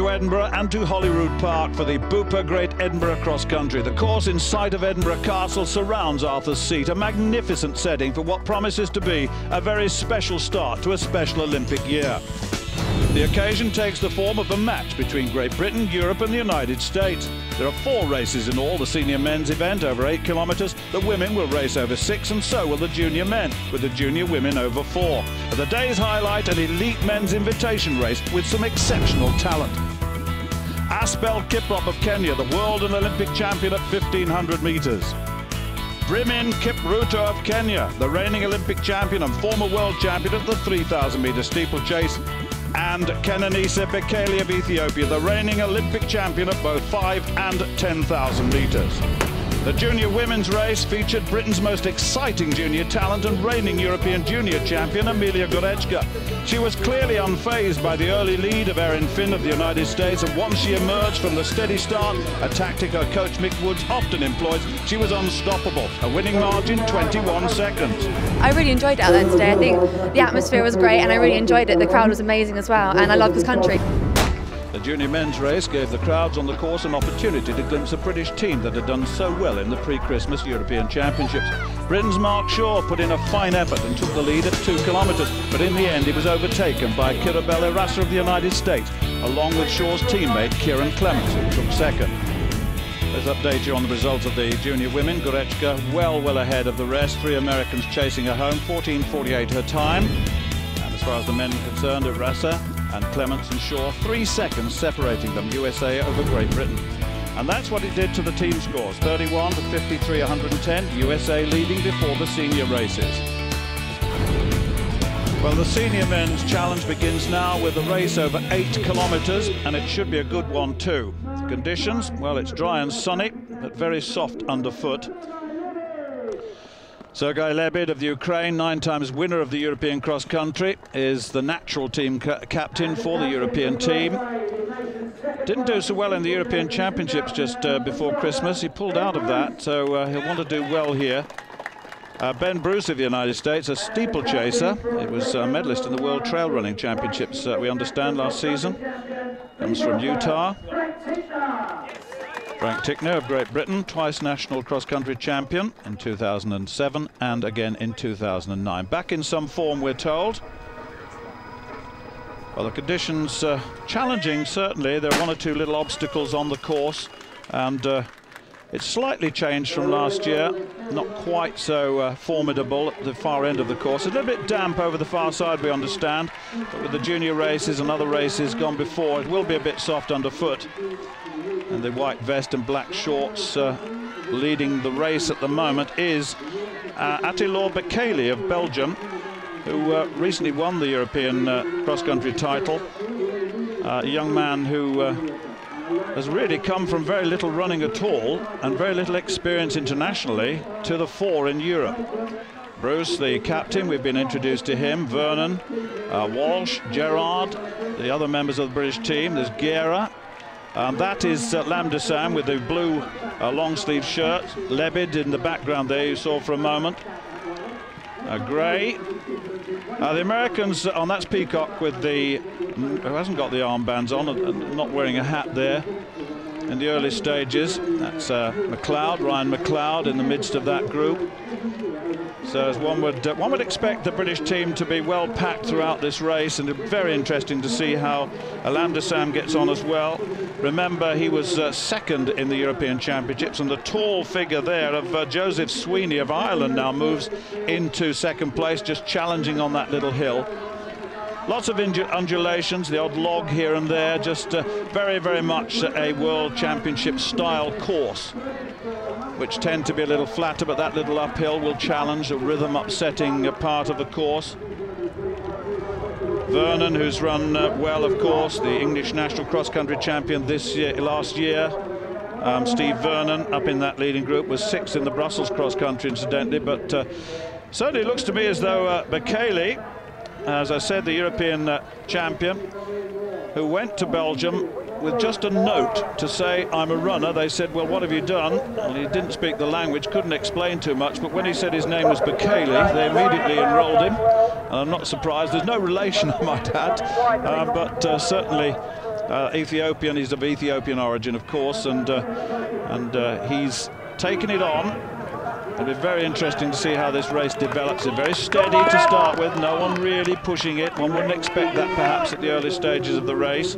to Edinburgh and to Holyrood Park for the Bupa Great Edinburgh Cross Country. The course in sight of Edinburgh Castle surrounds Arthur's Seat, a magnificent setting for what promises to be a very special start to a special Olympic year. The occasion takes the form of a match between Great Britain, Europe and the United States. There are 4 races in all, the senior men's event over 8 kilometres, the women will race over 6 and so will the junior men, with the junior women over 4. But the day's highlight, an elite men's invitation race with some exceptional talent. Asbel Kiprop of Kenya, the world and Olympic champion at 1500 metres. Brimin Kipruto of Kenya, the reigning Olympic champion and former world champion at the 3000 metre steeplechase. And Kenenisa Bekele of Ethiopia, the reigning Olympic champion at both 5 and 10,000 metres. The junior women's race featured Britain's most exciting junior talent and reigning European junior champion Emilia Góreczka. She was clearly unfazed by the early lead of Erin Finn of the United States, and once she emerged from the steady start, a tactic her coach Mick Woods often employs, she was unstoppable. A winning margin, 21 seconds. I really enjoyed it out there today. I think the atmosphere was great and I really enjoyed it. The crowd was amazing as well, and I love this country. The junior men's race gave the crowds on the course an opportunity to glimpse a British team that had done so well in the pre-Christmas European Championships. Britain's Mark Shaw put in a fine effort and took the lead at 2 kilometres, but in the end he was overtaken by Kirabel Erasa of the United States, along with Shaw's teammate Kieran Clements, who took second. Let's update you on the results of the junior women. Góreczka well ahead of the rest, 3 Americans chasing her home, 14:48 her time. And as far as the men are concerned, Erasa and Clements and Shaw, 3 seconds separating them, USA over Great Britain. And that's what it did to the team scores, 31 to 53, 110, USA leading before the senior races. Well, the senior men's challenge begins now with a race over 8 kilometres, and it should be a good one too. The conditions, well, it's dry and sunny, but very soft underfoot. Sergei Lebed of the Ukraine, 9 times winner of the European cross country, is the natural team captain for the European team. Didn't do so well in the European Championships just before Christmas. He pulled out of that, so he'll want to do well here. Ben Bruce of the United States, a steeplechaser. He was a medalist in the World Trail Running Championships, we understand, last season. Comes from Utah. Frank Tickner of Great Britain, twice national cross-country champion in 2007 and again in 2009. Back in some form, we're told. Well, the conditions challenging, certainly. There are 1 or 2 little obstacles on the course, and it's slightly changed from last year. Not quite so formidable at the far end of the course. A little bit damp over the far side, we understand, but with the junior races and other races gone before, it will be a bit soft underfoot. And the white vest and black shorts leading the race at the moment is Attila Bekele of Belgium, who recently won the European cross-country title. A young man who has really come from very little running at all and very little experience internationally to the fore in Europe. Bruce, the captain, we've been introduced to him, Vernon, Walsh, Gerard, the other members of the British team. There's Guerra. That is Lamdesam with the blue long-sleeve shirt. Lebed in the background there, you saw for a moment. Gray. The Americans, that's Peacock with the, who hasn't got the armbands on, and not wearing a hat there in the early stages. That's McLeod, Ryan McLeod in the midst of that group. So as one would expect the British team to be well packed throughout this race, and it's very interesting to see how Lamdesam gets on as well. Remember, he was second in the European Championships, and the tall figure there of Joseph Sweeney of Ireland now moves into second place, just challenging on that little hill. Lots of undulations, the odd log here and there, just very much a World Championship style course, which tend to be a little flatter, but that little uphill will challenge a rhythm upsetting part of the course. Vernon, who's run well, of course, the English national cross-country champion last year. Steve Vernon up in that leading group, was 6th in the Brussels cross-country incidentally, but certainly looks to me as though Bekele, as I said, the European champion, who went to Belgium with just a note to say, I'm a runner. They said, well, what have you done? Well, he didn't speak the language, couldn't explain too much, but when he said his name was Bekele, they immediately enrolled him. And I'm not surprised. There's no relation, I might add, but certainly Ethiopian. He's of Ethiopian origin, of course, and he's taken it on. It'll be very interesting to see how this race develops. It's very steady to start with, no one really pushing it. One wouldn't expect that perhaps at the early stages of the race.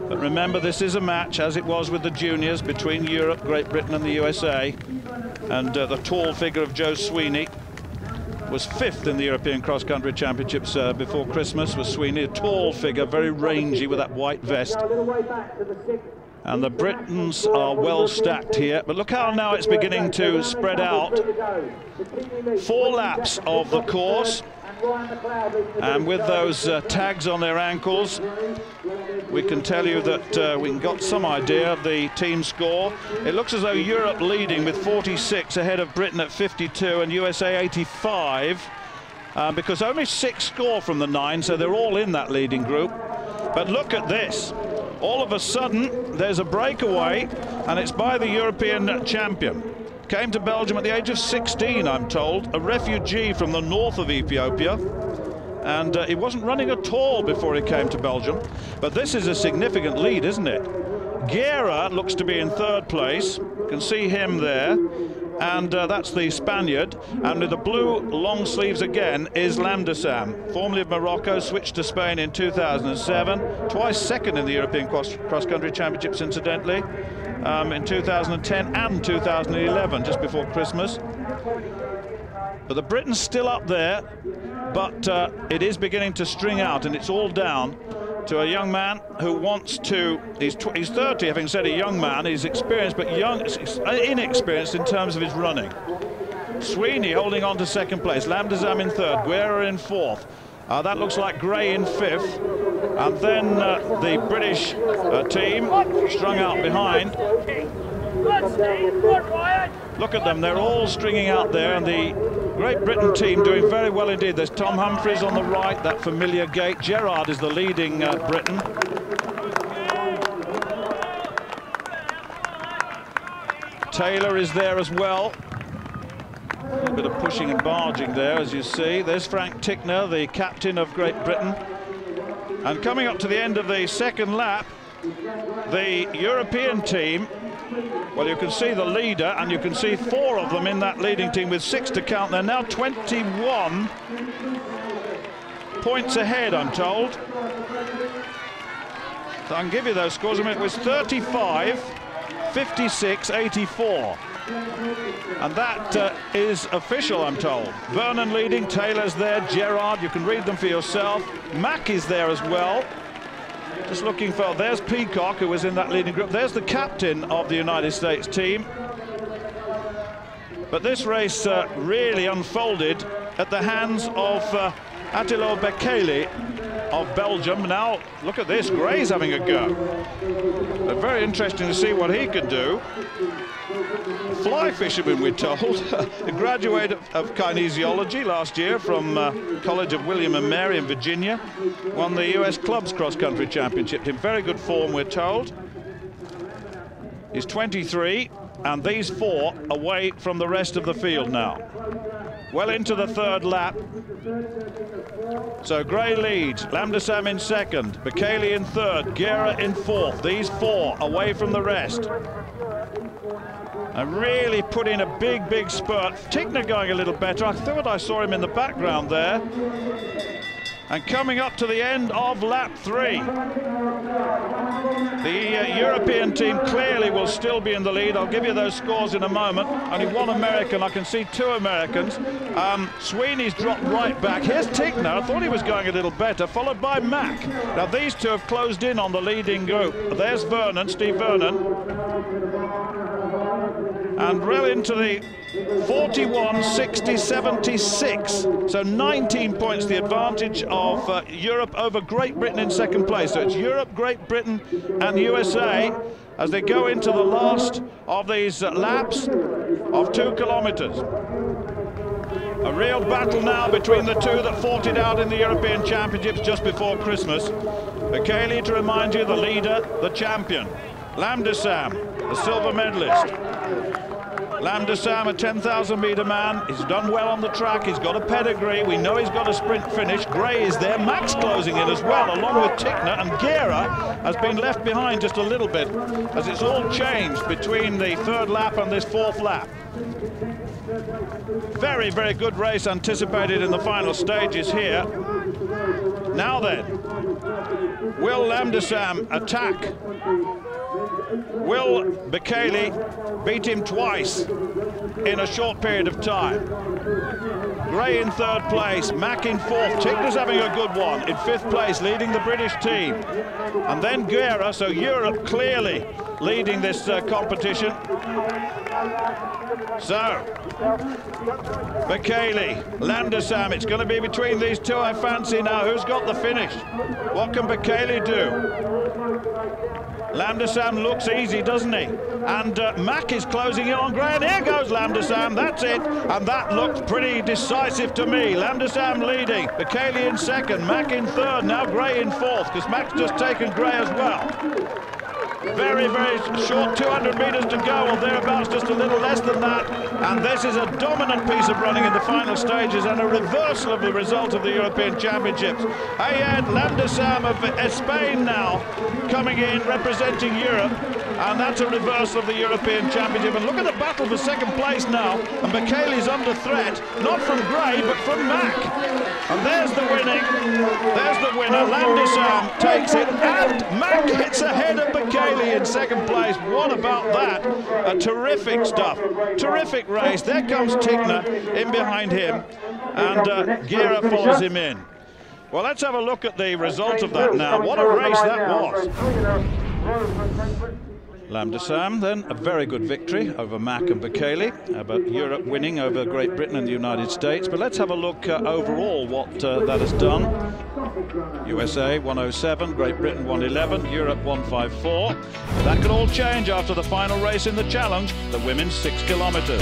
But remember, this is a match, as it was with the juniors, between Europe, Great Britain and the USA. And the tall figure of Joe Sweeney was 5th in the European Cross-Country Championships before Christmas. Was Sweeney, a tall figure, very rangy with that white vest. And the Britons are well stacked here, but look how now it's beginning to spread out. 4 laps of the course, and with those tags on their ankles, we can tell you that we got some idea of the team score. It looks as though Europe leading with 46 ahead of Britain at 52 and USA 85, because only 6 score from the 9, so they're all in that leading group. But look at this. All of a sudden, there's a breakaway, and it's by the European champion. Came to Belgium at the age of 16, I'm told, a refugee from the north of Ethiopia. And he wasn't running at all before he came to Belgium. But this is a significant lead, isn't it? Guerra looks to be in 3rd place. You can see him there. And that's the Spaniard. And with the blue long sleeves again is Lamdesam, formerly of Morocco, switched to Spain in 2007. Twice 2nd in the European Cross-Country Championships, incidentally, in 2010 and 2011, just before Christmas. But the Britain's still up there, but it is beginning to string out, and it's all down to a young man who wants to, he's 30, having said a young man, he's experienced, but inexperienced in terms of his running. Sweeney holding on to 2nd place, Lamdesam in 3rd, Guerra in 4th. That looks like Gray in 5th, and then the British team strung out behind. Look at them, they're all stringing out there, and the Great Britain team doing very well indeed. There's Tom Humphries on the right, that familiar gait. Gerard is the leading Briton. Taylor is there as well. A little bit of pushing and barging there, as you see. There's Frank Tickner, the captain of Great Britain. And coming up to the end of the 2nd lap, the European team, well, you can see the leader, and you can see 4 of them in that leading team with 6 to count. They're now 21 points ahead, I'm told. So I can give you those scores. I mean, it was 35, 56, 84. And that is official, I'm told. Vernon leading, Taylor's there, Gerard, you can read them for yourself. Mack is there as well. Just looking for, there's Peacock, who was in that leading group. There's the captain of the United States team. But this race really unfolded at the hands of Attilo Bekele of Belgium. Now, look at this, Gray's having a go. But very interesting to see what he can do. Fly fisherman, we're told, a graduate of kinesiology last year from College of William and Mary in Virginia, won the US Clubs Cross-Country Championship in very good form, we're told. He's 23, and these 4 away from the rest of the field now. Well into the 3rd lap. So Gray leads, Lamdesam in 2nd, Bekele in 3rd, Guerra in 4th. These 4 away from the rest. And really put in a big spurt. Tickner going a little better. I thought I saw him in the background there. And coming up to the end of lap 3. The European team clearly will still be in the lead. I'll give you those scores in a moment. Only 1 American, I can see 2 Americans. Sweeney's dropped right back. Here's Tickner, I thought he was going a little better, followed by Mack. Now these 2 have closed in on the leading group. There's Vernon, Steve Vernon. And well into the 41, 60, 76. So 19 points the advantage of Europe over Great Britain in 2nd place. So it's Europe, Great Britain and USA as they go into the last of these laps of 2 kilometers. A real battle now between the 2 that fought it out in the European Championships just before Christmas. Bekele, to remind you, the leader, the champion. Lamdesam, the silver medalist. Lambda Sam, a 10,000 metre man. He's done well on the track. He's got a pedigree. We know he's got a sprint finish. Gray is there. Max closing in as well, along with Tickner. And Gera has been left behind just a little bit, as it's all changed between the third lap and this fourth lap. Very, very good race anticipated in the final stages here. Now then, will Lambda Sam attack? Will Bekele beat him twice in a short period of time? Gray in third place, Mack in fourth. Tickner's having a good one in fifth place, leading the British team. And then Gera, so Europe clearly leading this competition. So, Bekele, Lambda Sam, it's going to be between these two, I fancy now. Who's got the finish? What can Bekele do? Lambda Sam looks easy, doesn't he? And Mack is closing in on Gray, and here goes Lambda Sam, that's it. And that looked pretty decisive to me. Lambda Sam leading, Bekele in second, Mack in third, now Gray in fourth, because Mack's just taken Gray as well. Very, very short, 200 metres to go, or thereabouts, just a little less than that. And this is a dominant piece of running in the final stages and a reversal of the result of the European Championships. Ayed Lambda Sam of Spain now coming in, representing Europe. And that's a reversal of the European Championship. And look at the battle for second place now. And Bekele's under threat, not from Gray, but from Mack. And there's the winning. There's the winner. Lambda Sam takes it. And Mack gets ahead of Bekele in second place. What about that? Terrific stuff. Terrific race. There comes Tickner in behind him. And Gera follows him in. Well, let's have a look at the result of that now. What a race that was. Lambda Sam, then, a very good victory over Mack and Bekele, but Europe winning over Great Britain and the United States. But let's have a look overall what that has done. USA 107, Great Britain 111, Europe 154. That could all change after the final race in the challenge, the women's 6 kilometres.